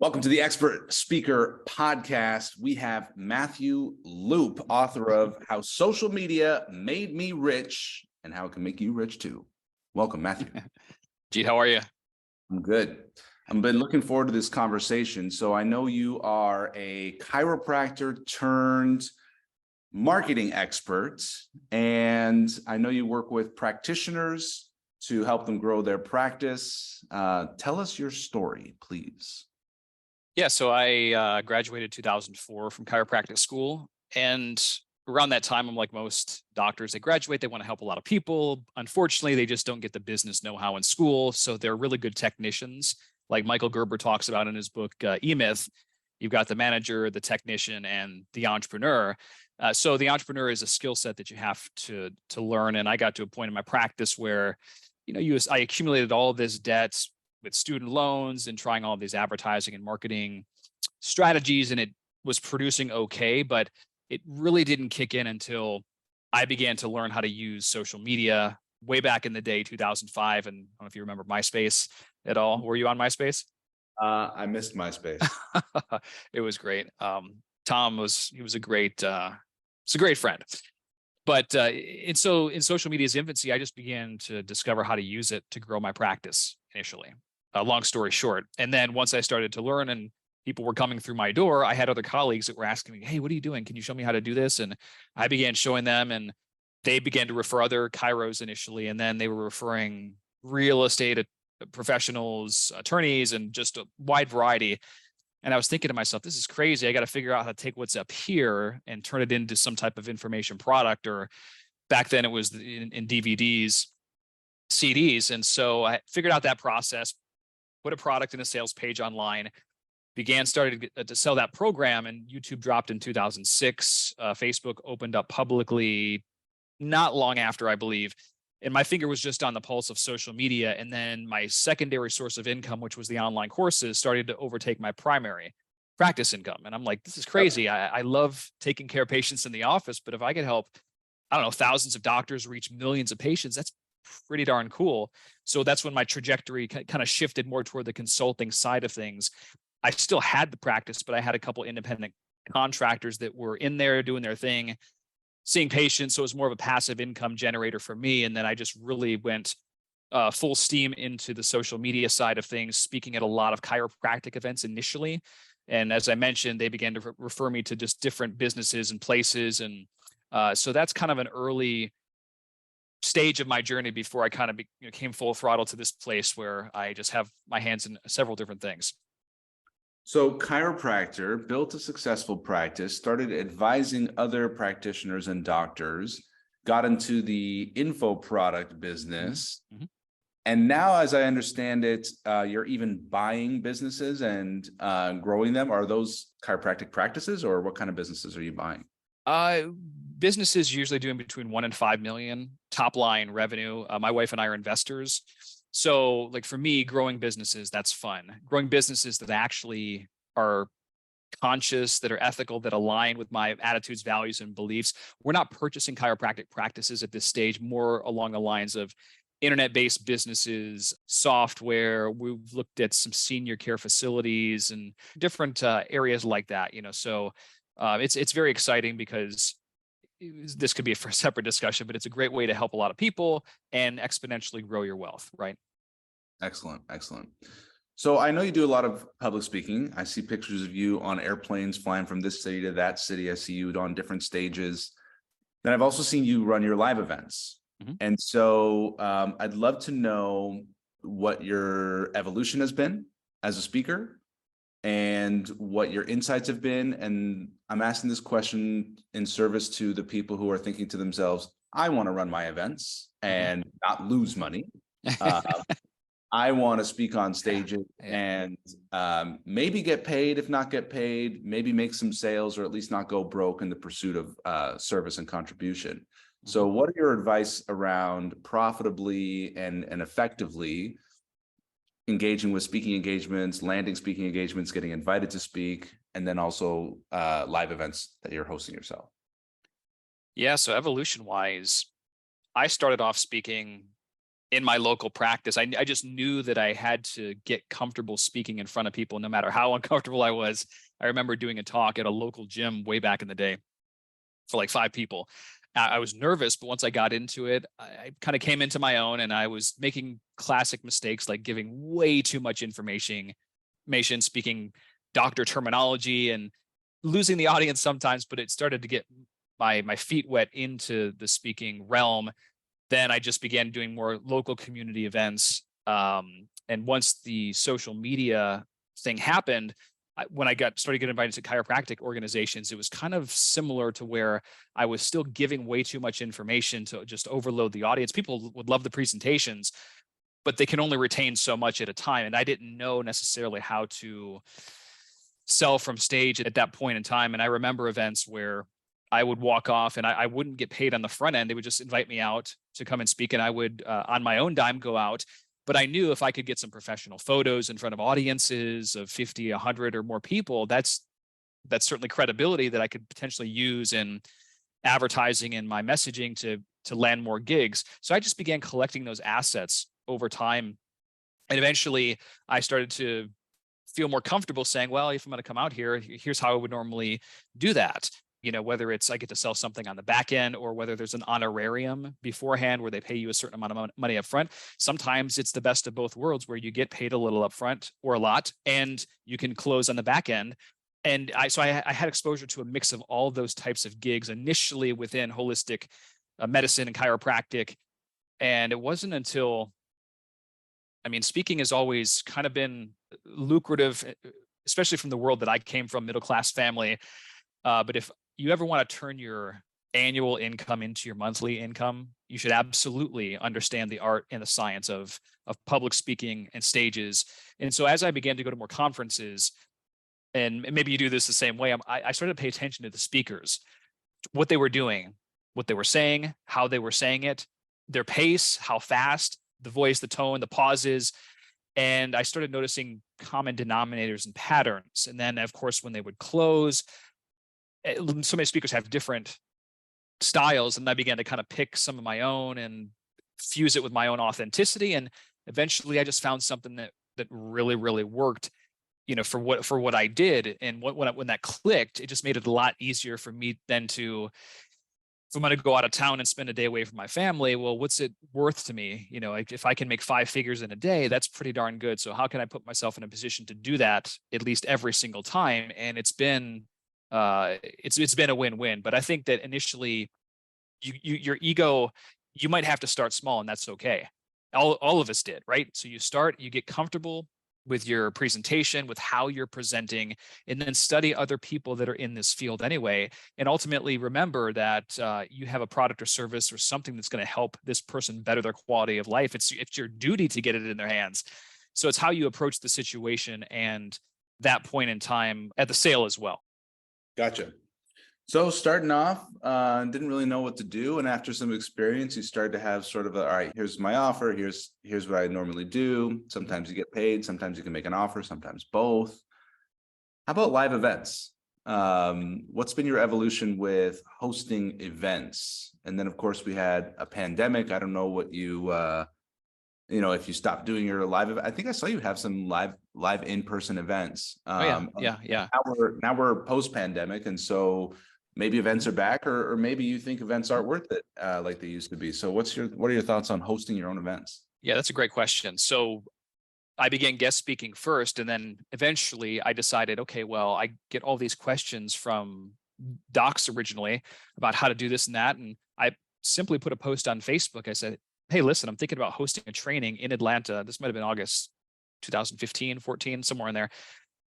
Welcome to the Expert Speaker Podcast. We have Matthew Loop, author of How Social Media Made Me Rich and How It Can Make You Rich Too. Welcome, Matthew. Majeed, how are you? I'm good. I've been looking forward to this conversation. So I know you are a chiropractor turned marketing expert, and I know you work with practitioners to help them grow their practice. Tell us your story, please. Yeah, so I graduated 2004 from chiropractic school. And around that time, I'm like most doctors, they graduate, they want to help a lot of people. Unfortunately, they just don't get the business know-how in school. So they're really good technicians. Like Michael Gerber talks about in his book, E-Myth, you've got the manager, the technician, and the entrepreneur. So the entrepreneur is a skill set that you have to learn. And I got to a point in my practice where, I accumulated all of this debt with student loans and trying all of these advertising and marketing strategies, and it was producing okay, but it really didn't kick in until I began to learn how to use social media way back in the day, 2005. And I don't know if you remember Myspace at all. Were you on Myspace? I missed MySpace. It was great. Tom was a great friend. But in social media's infancy, I just began to discover how to use it to grow my practice initially. Long story short. And then once I started to learn and people were coming through my door, I had other colleagues that were asking me, hey, what are you doing? Can you show me how to do this? And I began showing them, and they began to refer other chiros initially. And then they were referring real estate professionals, attorneys, and just a wide variety. And I was thinking to myself, this is crazy. I got to figure out how to take what's up here and turn it into some type of information product. Or back then it was in DVDs, CDs. And so I figured out that process, put a product in a sales page online, started to sell that program, and YouTube dropped in 2006. Facebook opened up publicly not long after, I believe. And my finger was just on the pulse of social media. And then my secondary source of income, which was the online courses, started to overtake my primary practice income. And I'm like, this is crazy. I love taking care of patients in the office, but if I could help, I don't know, thousands of doctors reach millions of patients, that's pretty darn cool. So that's when my trajectory kind of shifted more toward the consulting side of things. I still had the practice, but I had a couple independent contractors that were in there doing their thing, seeing patients. So it was more of a passive income generator for me. And then I just really went full steam into the social media side of things, speaking at a lot of chiropractic events initially. And as I mentioned, they began to refer me to just different businesses and places. And so that's kind of an early stage of my journey before I kind of came full throttle to this place where I just have my hands in several different things. So chiropractor, built a successful practice, started advising other practitioners and doctors, got into the info product business. Mm-hmm. And now, as I understand it, you're even buying businesses and growing them. Are those chiropractic practices, or what kind of businesses are you buying? Businesses usually doing between 1 and 5 million top line revenue. My wife and I are investors. So like for me, growing businesses, that's fun. Growing businesses that actually are conscious, that are ethical, that align with my attitudes, values, and beliefs. We're not purchasing chiropractic practices at this stage, more along the lines of internet-based businesses, software. We've looked at some senior care facilities and different areas like that. So it's very exciting because this could be a separate discussion, but it's a great way to help a lot of people and exponentially grow your wealth, right? Excellent. So I know you do a lot of public speaking. I see pictures of you on airplanes flying from this city to that city. I see you on different stages. Then I've also seen you run your live events. Mm-hmm. And so I'd love to know what your evolution has been as a speaker and what your insights have been. And I'm asking this question in service to the people who are thinking to themselves, I want to run my events and not lose money. I want to speak on stages and maybe get paid, if not get paid, maybe make some sales, or at least not go broke in the pursuit of service and contribution. So what are your advice around profitably and effectively engaging with speaking engagements, landing speaking engagements, getting invited to speak, and then also live events that you're hosting yourself? Yeah, so evolution-wise, I started off speaking in my local practice. I just knew that I had to get comfortable speaking in front of people, no matter how uncomfortable I was. I remember doing a talk at a local gym way back in the day for like 5 people. I was nervous, but once I got into it, I kind of came into my own, and I was making classic mistakes like giving way too much information, speaking doctor terminology, and losing the audience sometimes. But it started to get my feet wet into the speaking realm. Then I just began doing more local community events. And once the social media thing happened, when I started getting invited to chiropractic organizations, it was kind of similar to where I was still giving way too much information to just overload the audience. People would love the presentations, but they can only retain so much at a time. And I didn't know necessarily how to sell from stage at that point in time. And I remember events where I would walk off and I wouldn't get paid on the front end. They would just invite me out to come and speak, and I would, on my own dime, go out. But I knew if I could get some professional photos in front of audiences of 50, 100 or more people, that's certainly credibility that I could potentially use in advertising and my messaging to land more gigs. So I just began collecting those assets over time. And eventually I started to feel more comfortable saying, well, if I'm going to come out here, here's how I would normally do that. Whether it's I get to sell something on the back end, or whether there's an honorarium beforehand where they pay you a certain amount of money up front. Sometimes it's the best of both worlds, where you get paid a little up front or a lot, and you can close on the back end. And I had exposure to a mix of all those types of gigs initially within holistic medicine and chiropractic. And it wasn't until, speaking has always kind of been lucrative, especially from the world that I came from, middle-class family. But if you ever want to turn your annual income into your monthly income, you should absolutely understand the art and the science of public speaking and stages. And so as I began to go to more conferences, and maybe you do this the same way, I started to pay attention to the speakers, what they were doing, what they were saying, how they were saying it, their pace, how fast, the voice, the tone, the pauses. And I started noticing common denominators and patterns. And then, of course, when they would close, so many speakers have different styles, and I began to kind of pick some of my own and fuse it with my own authenticity. And eventually I just found something that really, really worked, for what I did. And when that clicked, it just made it a lot easier for me then to, if I'm going to go out of town and spend a day away from my family, well, what's it worth to me? If I can make 5 figures in a day, that's pretty darn good. So how can I put myself in a position to do that at least every single time? And it's been a win-win. But I think that initially your ego, you might have to start small, and that's okay. All of us did, right? So you get comfortable with your presentation, with how you're presenting, and then study other people that are in this field anyway. And ultimately remember that you have a product or service or something that's going to help this person better their quality of life. It's your duty to get it in their hands. So it's how you approach the situation and that point in time at the sale as well. Gotcha. So starting off, didn't really know what to do. And after some experience, you started to have sort of all right, here's my offer. Here's what I normally do. Sometimes you get paid. Sometimes you can make an offer, sometimes both. How about live events? What's been your evolution with hosting events? And then, of course, we had a pandemic. I don't know what you, if you stopped doing your live event. I think I saw you have some live in-person events. Yeah. Now we're post-pandemic, and so maybe events are back, or maybe you think events aren't worth it like they used to be. So what are your thoughts on hosting your own events? Yeah, that's a great question. So I began guest speaking first, and then eventually I decided, okay, well, I get all these questions from docs originally about how to do this and that. And I simply put a post on Facebook. I said, hey, listen, I'm thinking about hosting a training in Atlanta. This might've been August 2015, 14, somewhere in there.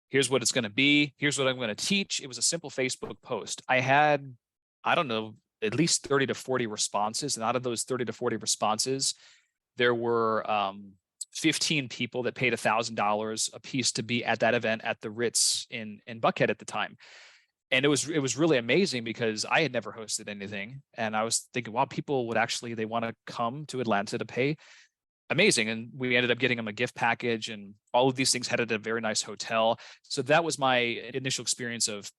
Here's what it's going to be. Here's what I'm going to teach. It was a simple Facebook post. I had, I don't know, at least 30 to 40 responses. And out of those 30 to 40 responses, there were 15 people that paid $1,000 a piece to be at that event at the Ritz in Buckhead at the time. And it was really amazing because I had never hosted anything. And I was thinking, wow, people would actually, they want to come to Atlanta to pay. Amazing. And we ended up getting them a gift package, and all of these things had at a very nice hotel. So that was my initial experience of,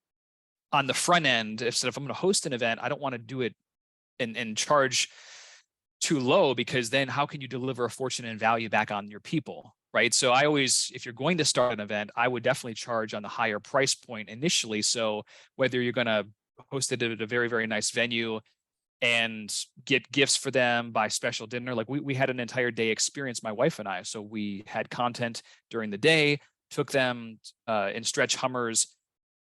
on the front end, if I'm going to host an event, I don't want to do it and charge too low, because then how can you deliver a fortune and value back on your people, right? So I always, if you're going to start an event, I would definitely charge on the higher price point initially. So whether you're going to host it at a very, very nice venue and get gifts for them, buy special dinner. Like we had an entire day experience, my wife and I. So we had content during the day, took them in stretch Hummers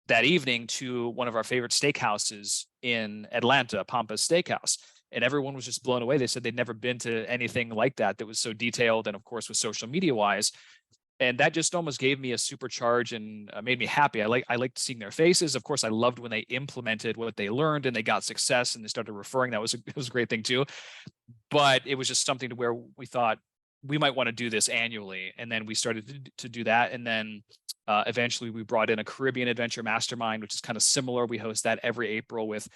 that evening to one of our favorite steakhouses in Atlanta, Pampa's Steakhouse. And everyone was just blown away. They said they'd never been to anything like that was so detailed, and of course with social media wise. And that just almost gave me a supercharge and made me happy. I liked seeing their faces. Of course, I loved when they implemented what they learned and they got success and they started referring. That was it was a great thing too. But it was just something to where we thought we might want to do this annually, and then we started to do that. And then eventually we brought in a Caribbean Adventure Mastermind, which is kind of similar. We host that every April with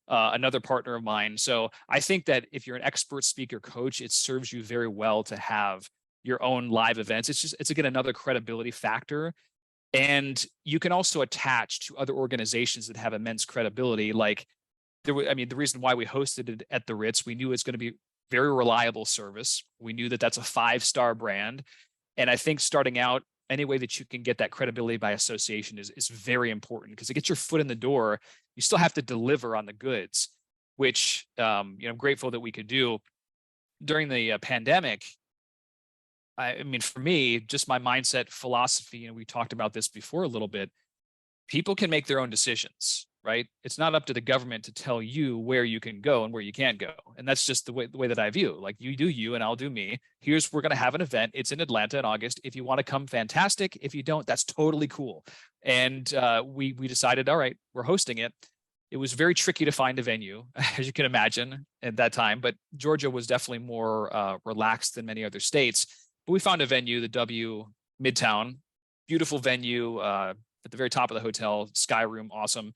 another partner of mine. So I think that if you're an expert speaker coach, it serves you very well to have your own live events. It's again another credibility factor. And you can also attach to other organizations that have immense credibility. Like the reason why we hosted it at the Ritz, we knew it's going to be very reliable service. We knew that that's a 5-star brand. And I think starting out, any way that you can get that credibility by association is very important, because it gets your foot in the door. You still have to deliver on the goods, which I'm grateful that we could do during the pandemic. I mean, for me, just my mindset philosophy, and we talked about this before a little bit, people can make their own decisions, right? It's not up to the government to tell you where you can go and where you can't go. And that's just the way that I view. Like, you do you and I'll do me. We're going to have an event. It's in Atlanta in August. If you want to come, fantastic. If you don't, that's totally cool. And we decided, all right, we're hosting it. It was very tricky to find a venue, as you can imagine, at that time. But Georgia was definitely more relaxed than many other states. But we found a venue, the W Midtown, beautiful venue at the very top of the hotel, sky room, awesome.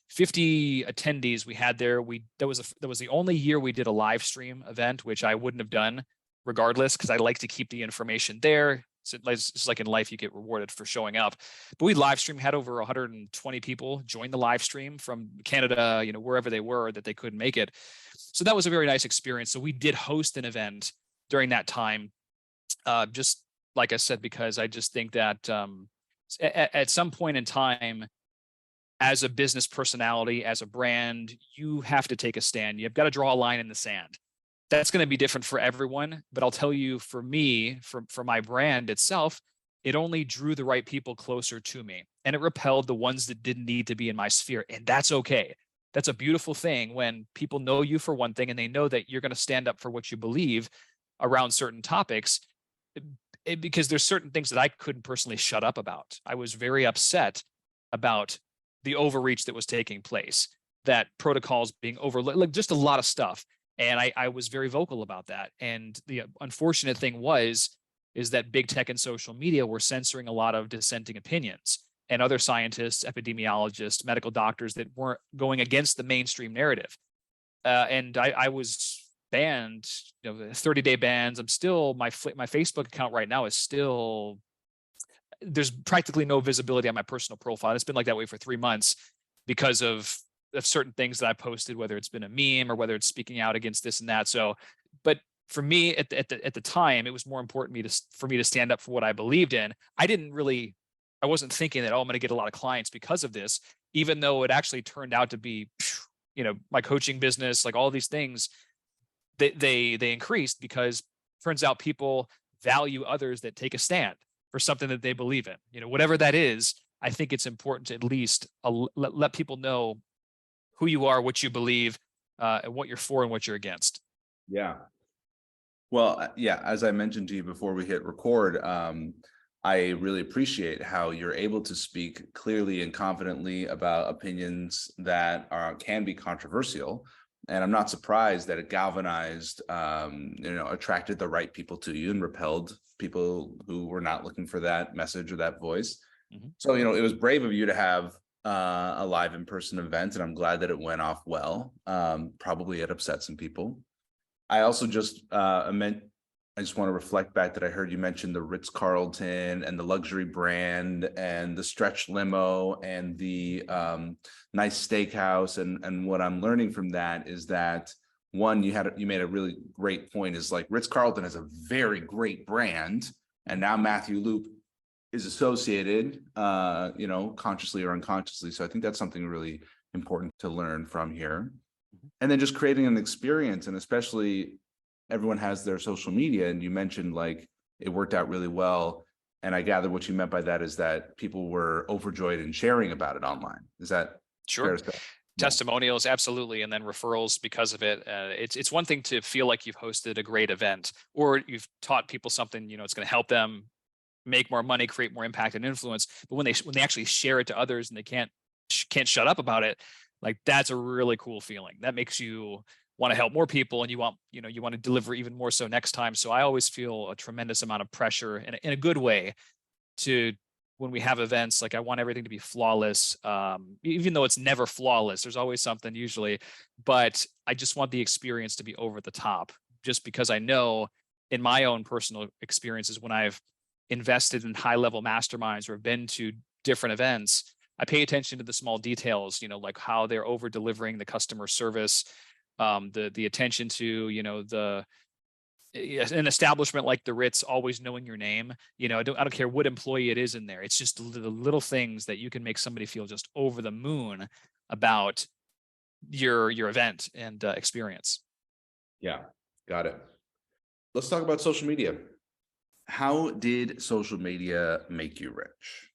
50 attendees we had there. That was the only year we did a live stream event, which I wouldn't have done regardless, because I like to keep the information there. So it's like in life, you get rewarded for showing up. But we live stream, had over 120 people join the live stream from Canada, wherever they were that they couldn't make it. So that was a very nice experience. So we did host an event during that time. Just like I said, because I just think that at some point in time, as a business personality, as a brand, you have to take a stand. You've got to draw a line in the sand. That's going to be different for everyone. But I'll tell you, for me, for my brand itself, it only drew the right people closer to me, and it repelled the ones that didn't need to be in my sphere. And that's okay. That's a beautiful thing when people know you for one thing and they know that you're going to stand up for what you believe around certain topics. Because there's certain things that I couldn't personally shut up about. I was very upset about the overreach that was taking place, that protocols being overlooked, like just a lot of stuff. And I was very vocal about that. And the unfortunate thing is that big tech and social media were censoring a lot of dissenting opinions, and other scientists, epidemiologists, medical doctors that weren't going against the mainstream narrative. And I was banned, 30-day bans. I'm still, my Facebook account right now is still, there's practically no visibility on my personal profile. It's been like that way for 3 months because of certain things that I posted, whether it's been a meme or whether it's speaking out against this and that. So, but for me at the time, it was more important for me to stand up for what I believed in. I wasn't thinking that, I'm going to get a lot of clients because of this, even though it actually turned out to be, my coaching business, like all these things, they increased, because turns out people value others that take a stand for something that they believe in. Whatever that is, I think it's important to at least let people know who you are, what you believe, and what you're for and what you're against. Yeah. Well, yeah, as I mentioned to you before we hit record, I really appreciate how you're able to speak clearly and confidently about opinions that can be controversial. And I'm not surprised that it galvanized, attracted the right people to you and repelled people who were not looking for that message or that voice. Mm-hmm. So, it was brave of you to have a live in-person event, and I'm glad that it went off well. Probably it upset some people. I also just I just want to reflect back that I heard you mention the Ritz-Carlton and the luxury brand and the stretch limo and the nice steakhouse. And what I'm learning from that is that one, you made a really great point, is like Ritz-Carlton has a very great brand, and now Matthew Loop is associated, consciously or unconsciously. So I think that's something really important to learn from here. And then just creating an experience, and especially everyone has their social media, and you mentioned like it worked out really well. And I gather what you meant by that is that people were overjoyed in sharing about it online. Is that Sure. fair to say? Testimonials, absolutely, and then referrals because of it. It's one thing to feel like you've hosted a great event, or you've taught people something, it's going to help them make more money, create more impact and influence. But when they actually share it to others and they can't shut up about it, like that's a really cool feeling. That makes you want to help more people, and you want to deliver even more so next time. So I always feel a tremendous amount of pressure in a good way to, when we have events, like I want everything to be flawless, even though it's never flawless. There's always something usually, but I just want the experience to be over the top, just because I know in my own personal experiences, when I've invested in high level masterminds or have been to different events, I pay attention to the small details, like how they're over delivering the customer service, the attention to, an establishment like the Ritz always knowing your name. I don't care what employee it is in there. It's just the little things that you can make somebody feel just over the moon about your event and experience. Yeah, got it. Let's talk about social media. How did social media make you rich?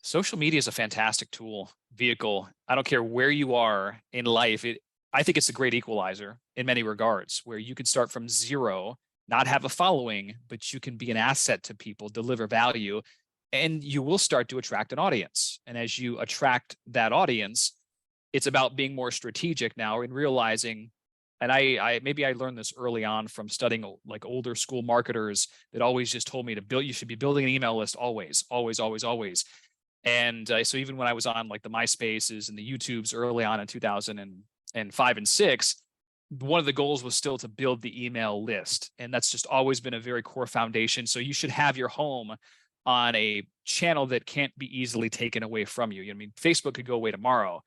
Social media is a fantastic tool, vehicle. I don't care where you are in life. I think it's a great equalizer in many regards, where you can start from zero, not have a following, but you can be an asset to people, deliver value, and you will start to attract an audience. And as you attract that audience, it's about being more strategic now and realizing, and I maybe I learned this early on from studying like older school marketers that always just told me you should be building an email list always, always, always, always. And so even when I was on like the MySpaces and the YouTubes early on in 2005 and 6, one of the goals was still to build the email list. And that's just always been a very core foundation. So you should have your home on a channel that can't be easily taken away from you. I mean, Facebook could go away tomorrow,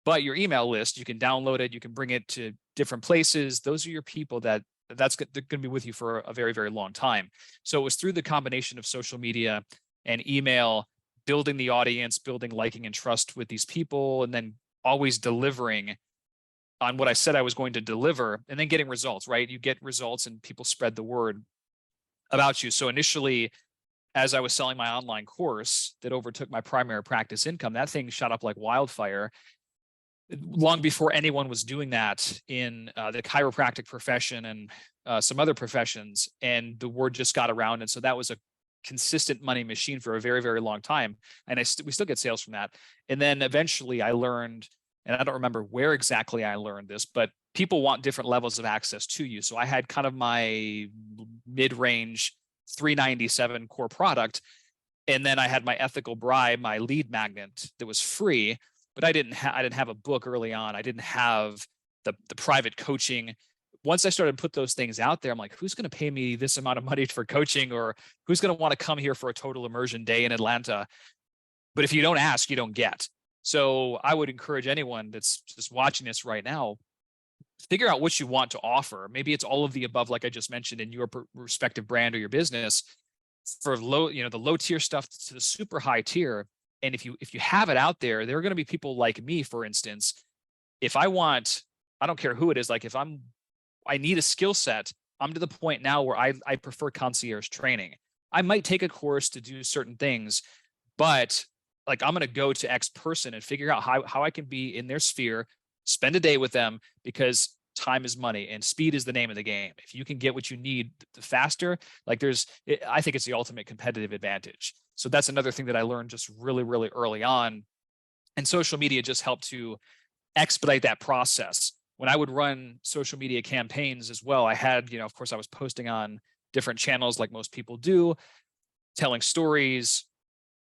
but your email list, you can download it, you can bring it to different places. Those are your people they're going to be with you for a very, very long time. So it was through the combination of social media and email, building the audience, building liking and trust with these people, and then always delivering on what I said I was going to deliver, and then getting results, right? You get results and people spread the word about you. So initially, as I was selling my online course that overtook my primary practice income, that thing shot up like wildfire long before anyone was doing that in the chiropractic profession and some other professions. And the word just got around. And so that was a consistent money machine for a very, very long time. And we still get sales from that. And then eventually I learned, and I don't remember where exactly I learned this, but people want different levels of access to you. So I had kind of my mid-range 397 core product. And then I had my ethical bribe, my lead magnet that was free, but I didn't have a book early on. I didn't have the private coaching. Once I started to put those things out there, I'm like, who's going to pay me this amount of money for coaching, or who's going to want to come here for a total immersion day in Atlanta? But if you don't ask, you don't get. So I would encourage anyone that's just watching this right now, figure out what you want to offer. Maybe it's all of the above, like I just mentioned, in your respective brand or your business, for the low tier stuff to the super high tier. And if you have it out there, there are going to be people like me, for instance. If I don't care who it is, like if I need a skill set, I'm to the point now where I prefer concierge training. I might take a course to do certain things, but like I'm going to go to X person and figure out how I can be in their sphere, spend a day with them, because time is money and speed is the name of the game. If you can get what you need the faster, I think it's the ultimate competitive advantage. So that's another thing that I learned just really, really early on. And social media just helped to expedite that process. When I would run social media campaigns as well, I had, of course, I was posting on different channels like most people do, telling stories,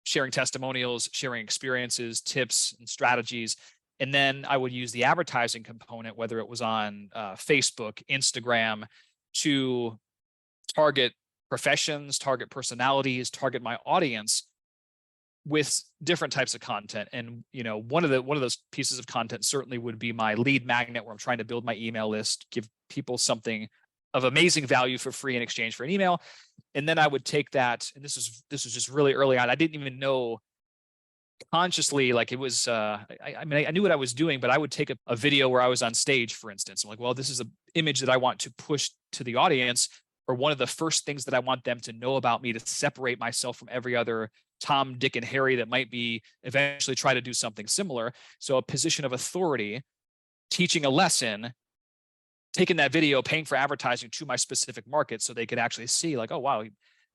sharing testimonials, sharing experiences, tips, and strategies. And then I would use the advertising component, whether it was on Facebook, Instagram, to target professions, target personalities, target my audience. with different types of content. And, one of those pieces of content certainly would be my lead magnet, where I'm trying to build my email list, give people something of amazing value for free in exchange for an email. And then I would take that, and this was just really early on. I didn't even know consciously, like it was, I mean, I knew what I was doing, but I would take a video where I was on stage, for instance. I'm like, well, this is an image that I want to push to the audience, or one of the first things that I want them to know about me, to separate myself from every other Tom, Dick, and Harry that might be eventually try to do something similar. So a position of authority, teaching a lesson, taking that video, paying for advertising to my specific market, so they could actually see like, oh, wow,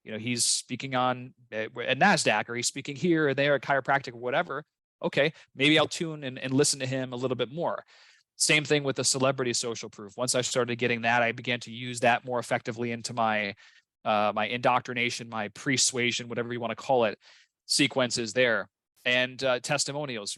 he's speaking on at NASDAQ, or he's speaking here or there at chiropractic or whatever. Okay, maybe I'll tune and listen to him a little bit more. Same thing with the celebrity social proof. Once I started getting that, I began to use that more effectively into my my indoctrination, my persuasion, whatever you want to call it, sequences there. And testimonials,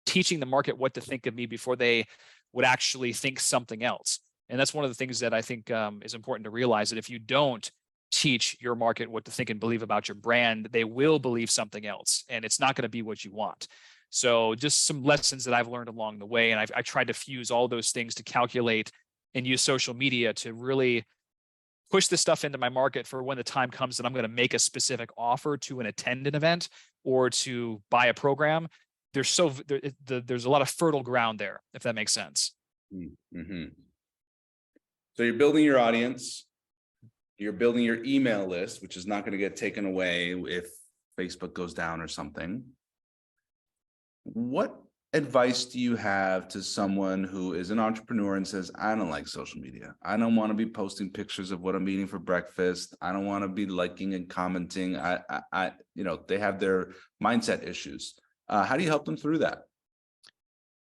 teaching the market what to think of me before they would actually think something else. And that's one of the things that I think is important to realize, that if you don't teach your market what to think and believe about your brand, they will believe something else, and it's not going to be what you want. So just some lessons that I've learned along the way. And I tried to fuse all those things to calculate and use social media to really push this stuff into my market for when the time comes that I'm going to make a specific offer to attend an event or to buy a program. There's a lot of fertile ground there, if that makes sense. Mm-hmm. So you're building your audience, you're building your email list, which is not going to get taken away if Facebook goes down or something. What advice do you have to someone who is an entrepreneur and says, I don't like social media. I don't want to be posting pictures of what I'm eating for breakfast. I don't want to be liking and commenting. They have their mindset issues. How do you help them through that?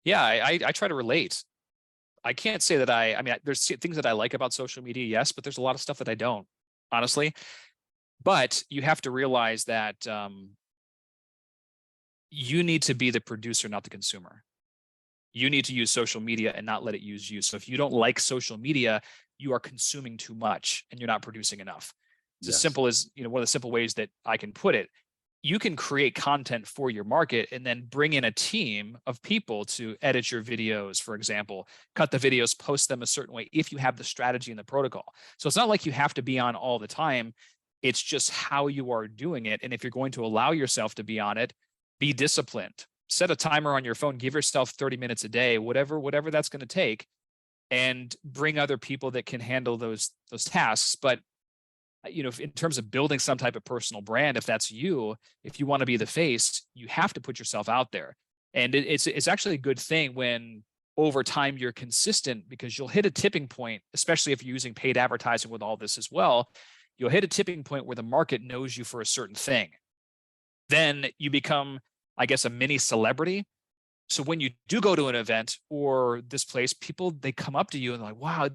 Yeah, I try to relate. I can't say that I mean, there's things that I like about social media, yes, but there's a lot of stuff that I don't, honestly. But you have to realize that you need to be the producer, not the consumer. You need to use social media and not let it use you. So if you don't like social media, you are consuming too much and you're not producing enough. It's as simple as, one of the simple ways that I can put it. You can create content for your market and then bring in a team of people to edit your videos, for example, cut the videos, post them a certain way if you have the strategy and the protocol. So it's not like you have to be on all the time. It's just how you are doing it. And if you're going to allow yourself to be on it, be disciplined. Set a timer on your phone, give yourself 30 minutes a day, whatever that's going to take, and bring other people that can handle those tasks. But in terms of building some type of personal brand, if that's you, if you want to be the face, you have to put yourself out there. And it's actually a good thing when over time you're consistent, because you'll hit a tipping point, especially if you're using paid advertising with all this as well. You'll hit a tipping point where the market knows you for a certain thing. Then you become, I guess, a mini celebrity. So when you do go to an event or this place, people, they come up to you and they're like, wow,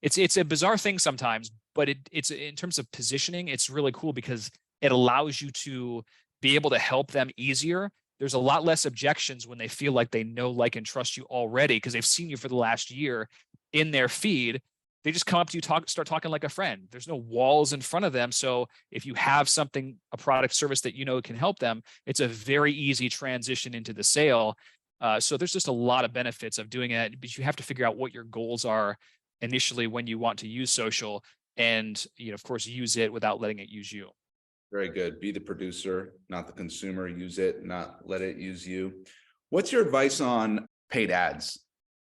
it's a bizarre thing sometimes, but it's in terms of positioning, it's really cool because it allows you to be able to help them easier. There's a lot less objections when they feel like they know, like, and trust you already because they've seen you for the last year in their feed. They just come up to you, start talking like a friend. There's no walls in front of them. So if you have something, a product, service that can help them, it's a very easy transition into the sale. So there's just a lot of benefits of doing it, but you have to figure out what your goals are initially when you want to use social, and of course, use it without letting it use you. Very good. Be the producer, not the consumer. Use it, not let it use you. What's your advice on paid ads?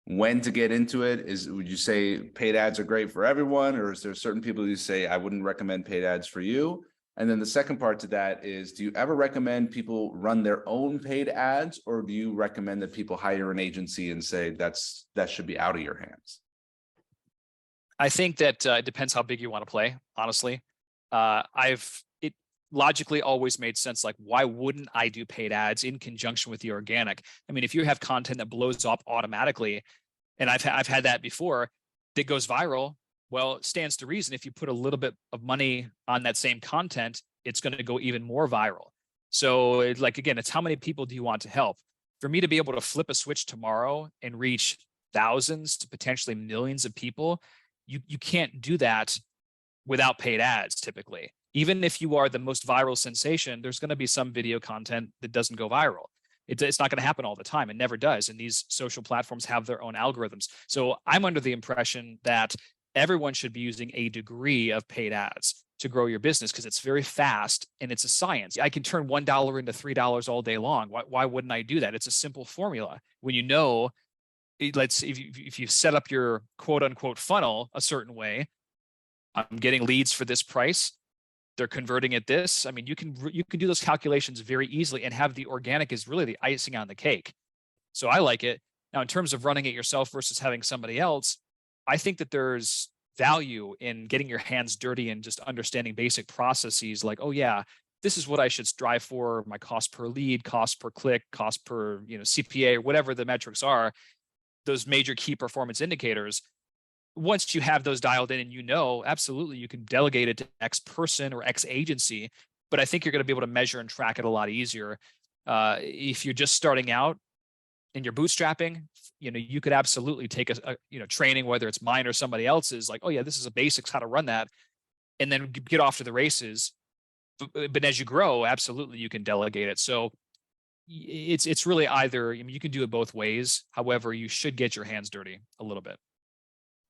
When to get into it? Would you say paid ads are great for everyone, or is there certain people who say I wouldn't recommend paid ads for you? And then the second part to that is, do you ever recommend people run their own paid ads, or do you recommend that people hire an agency and say that should be out of your hands? I think that it depends how big you want to play, honestly. It logically always made sense. Like, why wouldn't I do paid ads in conjunction with the organic? I mean, if you have content that blows up automatically, and I've had that before, that goes viral, well, it stands to reason if you put a little bit of money on that same content, it's going to go even more viral. So again, it's how many people do you want to help? For me to be able to flip a switch tomorrow and reach thousands to potentially millions of people, you can't do that without paid ads typically. Even if you are the most viral sensation, there's going to be some video content that doesn't go viral. It's not going to happen all the time. It never does. And these social platforms have their own algorithms. So I'm under the impression that everyone should be using a degree of paid ads to grow your business because it's very fast and it's a science. I can turn $1 into $3 all day long. Why wouldn't I do that? It's a simple formula. When you know, if you set up your quote unquote funnel a certain way, I'm getting leads for this price, they're converting at this. I mean, you can do those calculations very easily and have the organic is really the icing on the cake. So I like it. Now, in terms of running it yourself versus having somebody else, I think that there's value in getting your hands dirty and just understanding basic processes like, oh yeah, this is what I should strive for, my cost per lead, cost per click, cost per, CPA, or whatever the metrics are, those major key performance indicators. Once you have those dialed in and absolutely you can delegate it to X person or X agency, but I think you're going to be able to measure and track it a lot easier. If you're just starting out and you're bootstrapping, you could absolutely take a training, whether it's mine or somebody else's, like, oh yeah, this is a basics, how to run that, and then get off to the races. But as you grow, absolutely you can delegate it. So it's really either, you can do it both ways. However, you should get your hands dirty a little bit.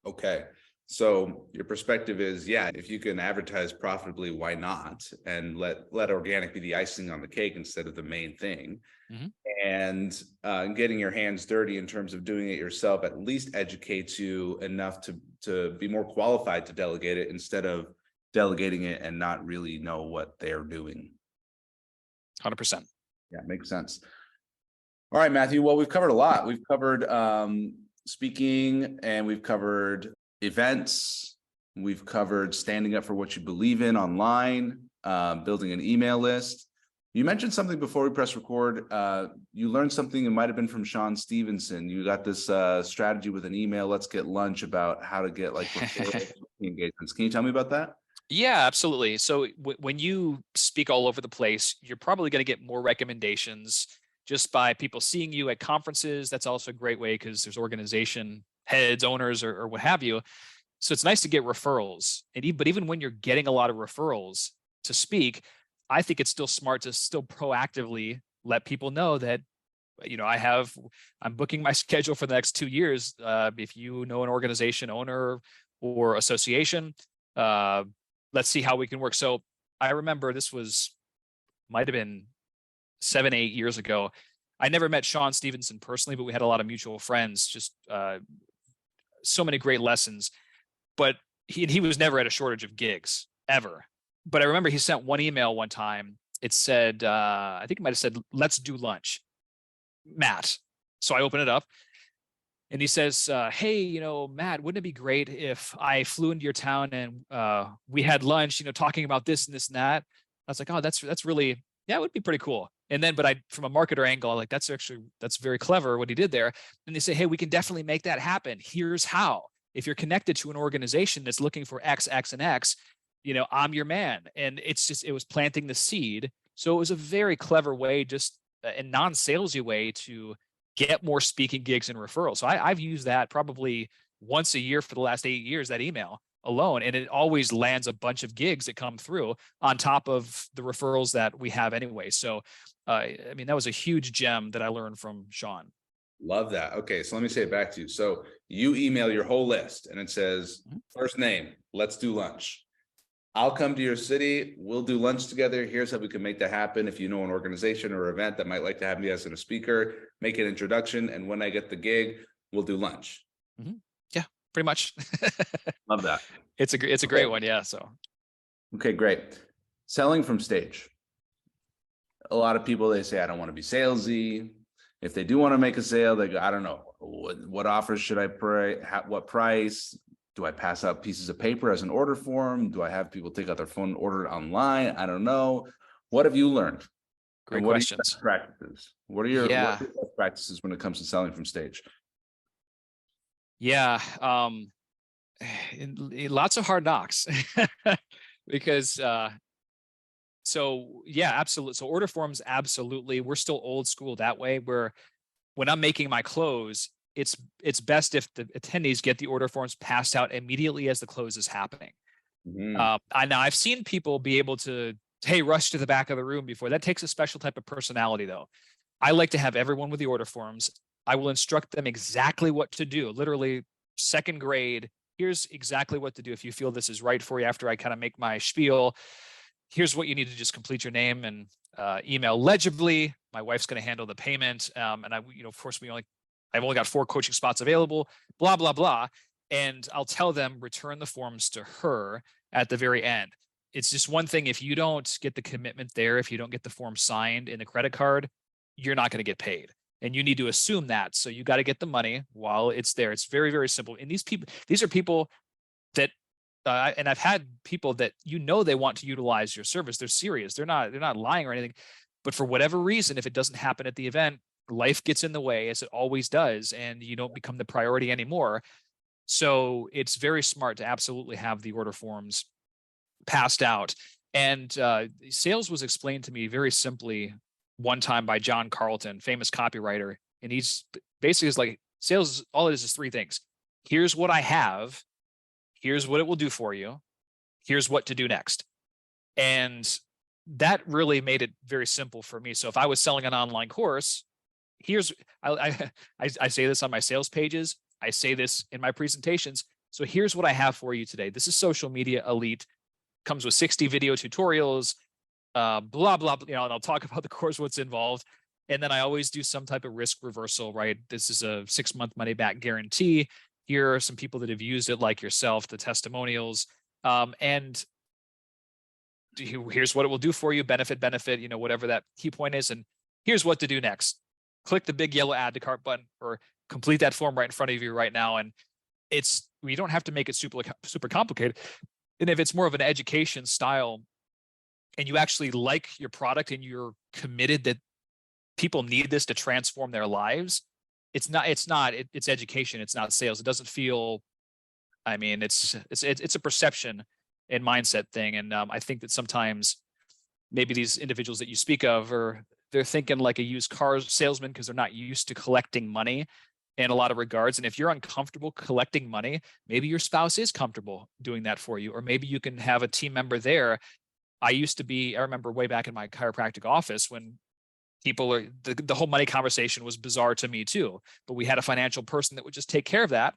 Okay. So your perspective is, yeah, if you can advertise profitably, why not? And let organic be the icing on the cake instead of the main thing. Mm-hmm. And getting your hands dirty in terms of doing it yourself at least educates you enough to be more qualified to delegate it instead of delegating it and not really know what they're doing. 100%. Yeah, makes sense. All right, Matthew. Well, we've covered a lot. We've covered speaking, and we've covered events. We've covered standing up for what you believe in online, building an email list. You mentioned something before we press record. You learned something, it might have been from Sean Stevenson. You got this strategy with an email, let's get lunch, about how to get like engagements. Can you tell me about that? Yeah, absolutely. So when you speak all over the place, you're probably going to get more recommendations just by people seeing you at conferences. That's also a great way because there's organization heads, owners, or what have you. So it's nice to get referrals. But even when you're getting a lot of referrals to speak, I think it's still smart to still proactively let people know that, I'm booking my schedule for the next 2 years. If you know an organization, owner, or association, let's see how we can work. So I remember this might have been 7-8 years ago. I never met Sean Stevenson personally, but we had a lot of mutual friends, just so many great lessons. But he was never at a shortage of gigs, ever. But I remember he sent one email one time. It said, I think it might have said, let's do lunch, Matt. So I open it up and he says, hey, Matt, wouldn't it be great if I flew into your town and we had lunch, talking about this and this and that. I was like, oh, that's really, yeah, it would be pretty cool. And then, but from a marketer angle, like that's very clever what he did there. And they say, hey, we can definitely make that happen. Here's how. If you're connected to an organization that's looking for X, X, and X, I'm your man. And it was planting the seed. So it was a very clever way, just a non-salesy way to get more speaking gigs and referrals. So I've used that probably once a year for the last 8 years, that email alone. And it always lands a bunch of gigs that come through on top of the referrals that we have anyway. So, that was a huge gem that I learned from Sean. Love that. Okay. So let me say it back to you. So you email your whole list and it says, first name, let's do lunch. I'll come to your city. We'll do lunch together. Here's how we can make that happen. If you know an organization or event that might like to have me as a speaker, make an introduction. And when I get the gig, we'll do lunch. Mm-hmm. Yeah, pretty much. Love that. It's a great one. Yeah. So. Okay, great. Selling from stage. A lot of people, they say, I don't want to be salesy. If they do want to make a sale, they go, I don't know, what offers should I pray? What price? Do I pass out pieces of paper as an order form? Do I have people take out their phone and order it online? I don't know. What have you learned? Great questions. What are your best practices when it comes to selling from stage? Yeah. Lots of hard knocks because, so yeah, absolutely. So order forms, absolutely. We're still old school that way, where when I'm making my close, it's best if the attendees get the order forms passed out immediately as the close is happening. Mhm. Now I've seen people be able to, hey, rush to the back of the room before. That takes a special type of personality, though. I like to have everyone with the order forms. I will instruct them exactly what to do. Literally, second grade. Here's exactly what to do if you feel this is right for you. After I kind of make my spiel, here's what you need to just complete your name and email legibly. My wife's going to handle the payment, and of course, I've only got 4 coaching spots available. Blah blah blah, and I'll tell them return the forms to her at the very end. It's just one thing, if you don't get the commitment there, if you don't get the form signed in the credit card, you're not going to get paid. And you need to assume that. So you got to get the money while it's there. It's very, very simple. And these are people that, and I've had people that, they want to utilize your service. They're serious. They're not lying or anything. But for whatever reason, if it doesn't happen at the event, life gets in the way, as it always does, and you don't become the priority anymore. So it's very smart to absolutely have the order forms passed out. And sales was explained to me very simply one time by John Carlton, famous copywriter. And he's basically is like, sales, all it is 3 things. Here's what I have. Here's what it will do for you. Here's what to do next. And that really made it very simple for me. So if I was selling an online course, I say this on my sales pages. I say this in my presentations. So here's what I have for you today. This is Social Media Elite. Comes with 60 video tutorials, blah, blah, blah, and I'll talk about the course, what's involved. And then I always do some type of risk reversal, right? This is a 6-month money back guarantee. Here are some people that have used it, like yourself, the testimonials. And here's what it will do for you, benefit, whatever that key point is. And here's what to do next. Click the big yellow add to cart button or complete that form right in front of you right now. And you don't have to make it super complicated. And if it's more of an education style and you actually like your product and you're committed that people need this to transform their lives, it's education. It's not sales. It doesn't feel, it's a perception and mindset thing. And I think that sometimes maybe these individuals that you speak of they're thinking like a used car salesman because they're not used to collecting money in a lot of regards. And if you're uncomfortable collecting money, maybe your spouse is comfortable doing that for you, or maybe you can have a team member there. I remember way back in my chiropractic office when the whole money conversation was bizarre to me too, but we had a financial person that would just take care of that.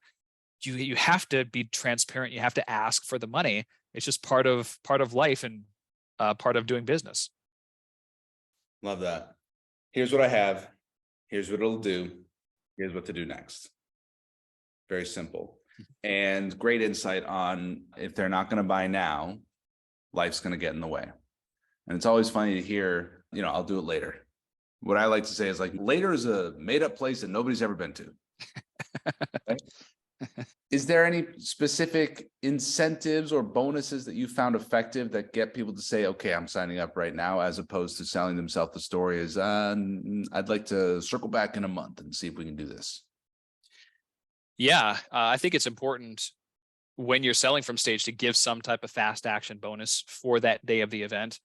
You have to be transparent. You have to ask for the money. It's just part of life and part of doing business. Love that. Here's what I have. Here's what it'll do. Here's what to do next. Very simple. And great insight on if they're not going to buy now, life's going to get in the way. And it's always funny to hear, I'll do it later. What I like to say is like, later is a made up place that nobody's ever been to. Right? Is there any specific incentives or bonuses that you found effective that get people to say, okay, I'm signing up right now, as opposed to selling themselves the story as I'd like to circle back in a month and see if we can do this? Yeah, I think it's important when you're selling from stage to give some type of fast action bonus for that day of the event.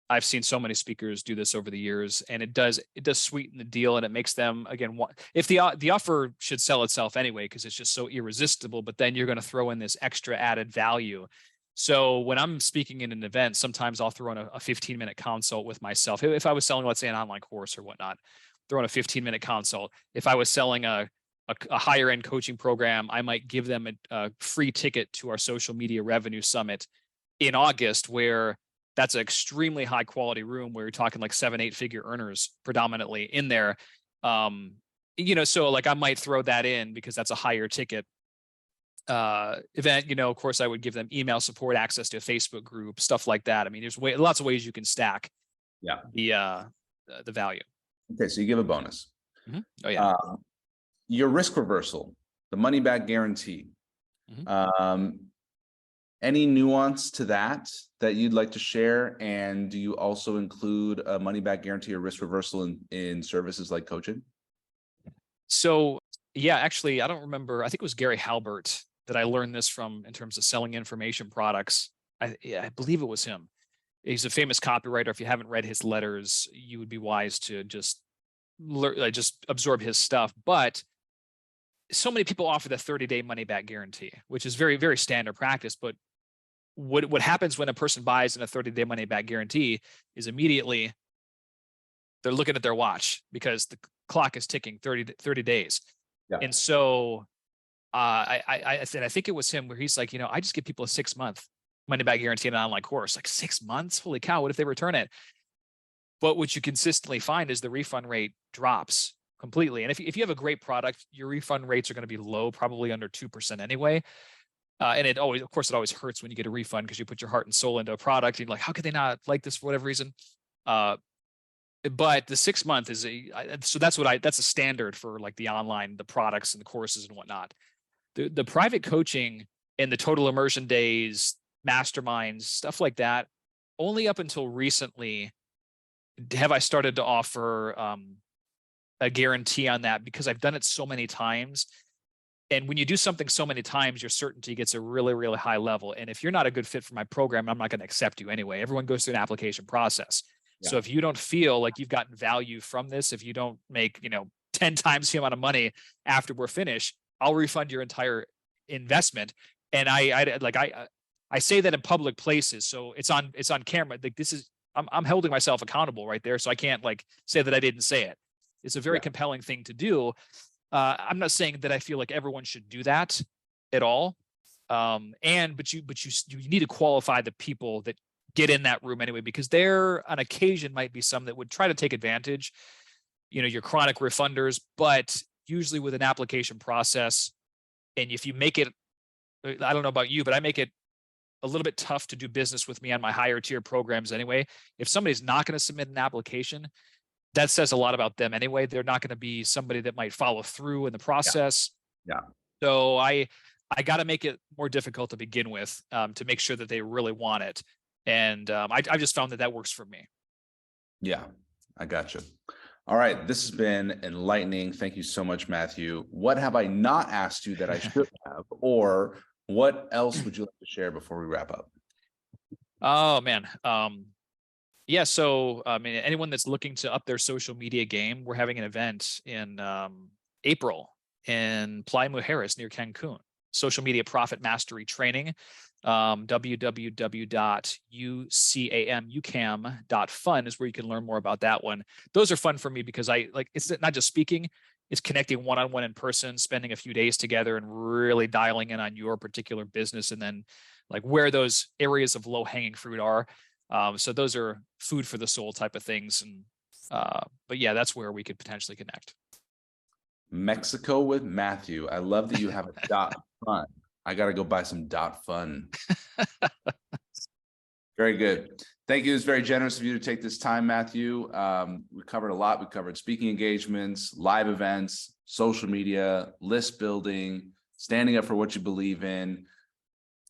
I've seen so many speakers do this over the years, and it does sweeten the deal, and it makes them, again, if the offer should sell itself anyway, because it's just so irresistible, but then you're going to throw in this extra added value. So when I'm speaking in an event, sometimes I'll throw in a 15-minute consult with myself. If I was selling, let's say, an online course or whatnot, throw in a 15-minute consult. If I was selling a higher end coaching program, I might give them a free ticket to our social media revenue summit in August, where that's an extremely high quality room where you're talking like 7-8 figure earners predominantly in there. So like I might throw that in because that's a higher ticket event. Of course I would give them email support, access to a Facebook group, stuff like that. I mean, there's lots of ways you can stack the value. Okay. So you give a bonus. Mm-hmm. Oh yeah. Your risk reversal, the money back guarantee. Mm-hmm. Any nuance to that you'd like to share? And do you also include a money back guarantee or risk reversal in services like coaching? So yeah, actually, I don't remember. I think it was Gary Halbert that I learned this from in terms of selling information products. I believe it was him. He's a famous copywriter. If you haven't read his letters, you would be wise to just absorb his stuff. But so many people offer the 30-day money back guarantee, which is very, very standard practice. But what happens when a person buys in a 30-day money back guarantee is immediately they're looking at their watch because the clock is ticking 30 days. Yeah. And so I think it was him where he's like, I just give people a 6-month money back guarantee in an online course. Like 6 months? Holy cow, what if they return it? But what you consistently find is the refund rate drops completely. And if you have a great product, your refund rates are going to be low, probably under 2% anyway. And it always hurts when you get a refund because you put your heart and soul into a product. And you're like, how could they not like this for whatever reason? But the 6 month is that's a standard for like the online, the products and the courses and whatnot. The private coaching and the total immersion days, masterminds, stuff like that, only up until recently have I started to offer a guarantee on that, because I've done it so many times. And when you do something so many times, your certainty gets a really, really high level. And if you're not a good fit for my program, I'm not going to accept you anyway. Everyone goes through an application process. Yeah. So if you don't feel like you've gotten value from this, if you don't make, 10 times the amount of money after we're finished, I'll refund your entire investment. And I say that in public places. So it's on camera. Like I'm holding myself accountable right there. So I can't say that I didn't say it. It's a very compelling thing to do. I'm not saying that I feel like everyone should do that at all. But you need to qualify the people that get in that room anyway, because there on occasion might be some that would try to take advantage, your chronic refunders, but usually with an application process. And if you make it, I don't know about you, but I make it a little bit tough to do business with me on my higher tier programs anyway. If somebody's not going to submit an application, that says a lot about them anyway. They're not going to be somebody that might follow through in the process. Yeah. So I got to make it more difficult to begin with, to make sure that they really want it. And I just found that works for me. Yeah, I got you. All right. This has been enlightening. Thank you so much, Matthew. What have I not asked you that I should have, or what else would you like to share before we wrap up? Oh, man. Yeah. So, anyone that's looking to up their social media game, we're having an event in April in Playa Mujeres near Cancun. Social media profit mastery training. www.ucam.fun is where you can learn more about that one. Those are fun for me because it's not just speaking, it's connecting one-on-one in person, spending a few days together and really dialing in on your particular business, and then where those areas of low-hanging fruit are. So those are food for the soul type of things. And but yeah, that's where we could potentially connect. Mexico with Matthew. I love that you have a .fun. I got to go buy some .fun. Very good. Thank you. It's very generous of you to take this time, Matthew. We covered a lot. We covered speaking engagements, live events, social media, list building, standing up for what you believe in,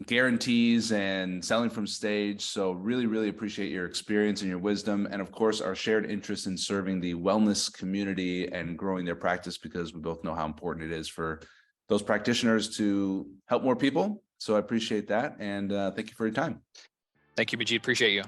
guarantees, and selling from stage. So really, really appreciate your experience and your wisdom. And of course, our shared interest in serving the wellness community and growing their practice, because we both know how important it is for those practitioners to help more people. So I appreciate that. And thank you for your time. Thank you, Majeed. Appreciate you.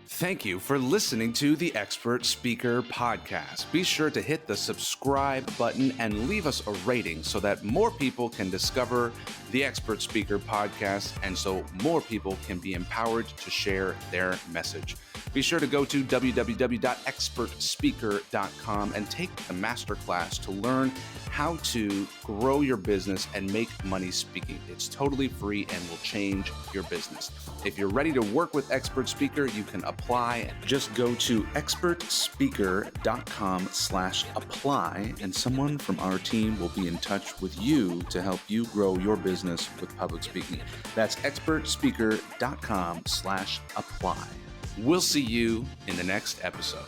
Thank you for listening to the Expert Speaker Podcast. Be sure to hit the subscribe button and leave us a rating so that more people can discover the Expert Speaker Podcast, and so more people can be empowered to share their message. Be sure to go to www.expertspeaker.com and take the masterclass to learn how to grow your business and make money speaking. It's totally free and will change your business. If you're ready to work with Expert Speaker, you can apply. Just go to expertspeaker.com/apply, and someone from our team will be in touch with you to help you grow your business with public speaking. That's expertspeaker.com/apply. We'll see you in the next episode.